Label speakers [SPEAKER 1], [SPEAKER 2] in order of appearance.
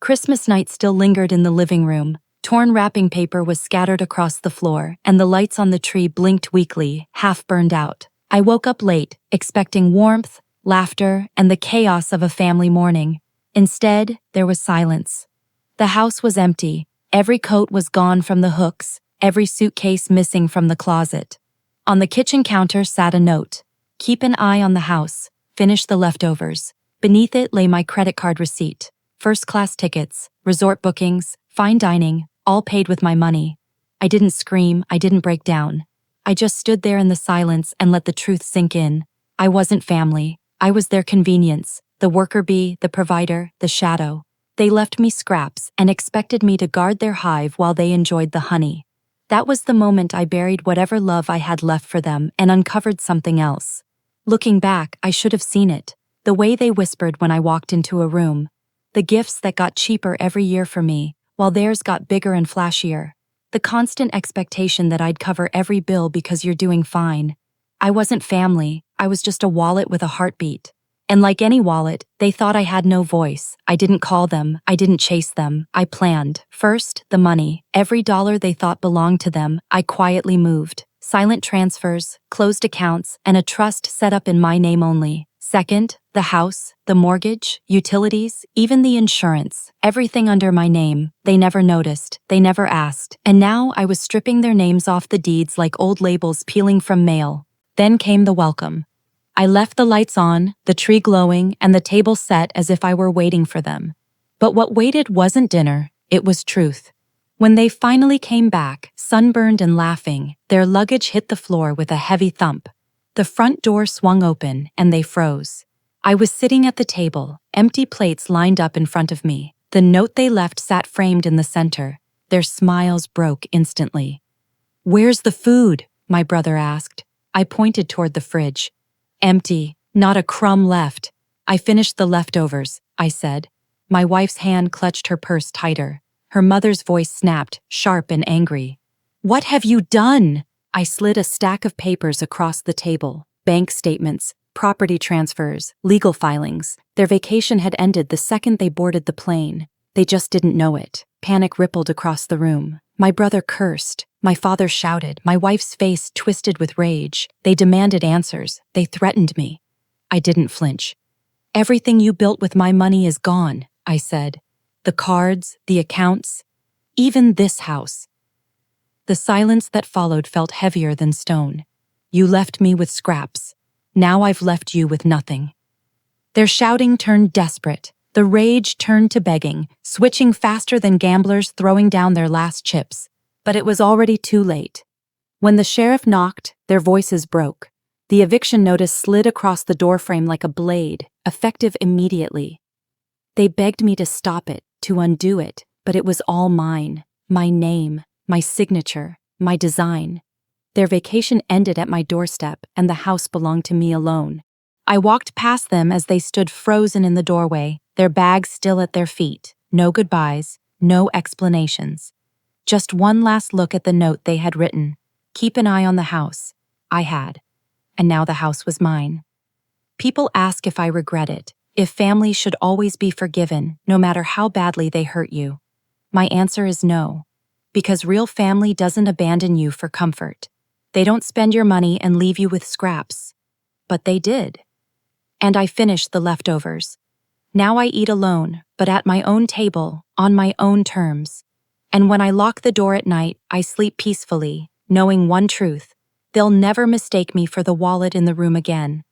[SPEAKER 1] Christmas night still lingered in the living room. Torn wrapping paper was scattered across the floor, and the lights on the tree blinked weakly, half burned out. I woke up late, expecting warmth, laughter, and the chaos of a family morning. Instead, there was silence. The house was empty. Every coat was gone from the hooks, every suitcase missing from the closet. On the kitchen counter sat a note. Keep an eye on the house. Finish the leftovers. Beneath it lay my credit card receipt. First-class tickets, resort bookings, fine dining, all paid with my money. I didn't scream, I didn't break down. I just stood there in the silence and let the truth sink in. I wasn't family. I was their convenience, the worker bee, the provider, the shadow. They left me scraps and expected me to guard their hive while they enjoyed the honey. That was the moment I buried whatever love I had left for them and uncovered something else. Looking back, I should have seen it. The way they whispered when I walked into a room. The gifts that got cheaper every year for me, while theirs got bigger and flashier. The constant expectation that I'd cover every bill because you're doing fine. I wasn't family, I was just a wallet with a heartbeat. And like any wallet, they thought I had no voice. I didn't call them, I didn't chase them, I planned. First, the money. Every dollar they thought belonged to them, I quietly moved. Silent transfers, closed accounts, and a trust set up in my name only. Second, the house, the mortgage, utilities, even the insurance, everything under my name. They never noticed, they never asked, and now I was stripping their names off the deeds like old labels peeling from mail. Then came the welcome. I left the lights on, the tree glowing, and the table set as if I were waiting for them. But what waited wasn't dinner, it was truth. When they finally came back, sunburned and laughing, their luggage hit the floor with a heavy thump. The front door swung open, and they froze. I was sitting at the table, empty plates lined up in front of me. The note they left sat framed in the center. Their smiles broke instantly. "Where's the food?" my brother asked. I pointed toward the fridge. "Empty, not a crumb left." "I finished the leftovers," I said. My wife's hand clutched her purse tighter. Her mother's voice snapped, sharp and angry. "What have you done?" I slid a stack of papers across the table. Bank statements, property transfers, legal filings. Their vacation had ended the second they boarded the plane. They just didn't know it. Panic rippled across the room. My brother cursed. My father shouted. My wife's face twisted with rage. They demanded answers. They threatened me. I didn't flinch. "Everything you built with my money is gone," I said. "The cards, the accounts, even this house." The silence that followed felt heavier than stone. "You left me with scraps. Now I've left you with nothing." Their shouting turned desperate. The rage turned to begging, switching faster than gamblers throwing down their last chips. But it was already too late. When the sheriff knocked, their voices broke. The eviction notice slid across the doorframe like a blade, effective immediately. They begged me to stop it, to undo it, but it was all mine. My name, my signature, my design. Their vacation ended at my doorstep, and the house belonged to me alone. I walked past them as they stood frozen in the doorway, their bags still at their feet. No goodbyes, no explanations. Just one last look at the note they had written. Keep an eye on the house. I had. And now the house was mine. People ask if I regret it, if family should always be forgiven, no matter how badly they hurt you. My answer is no. Because real family doesn't abandon you for comfort. They don't spend your money and leave you with scraps. But they did. And I finished the leftovers. Now I eat alone, but at my own table, on my own terms. And when I lock the door at night, I sleep peacefully, knowing one truth. They'll never mistake me for the wallet in the room again.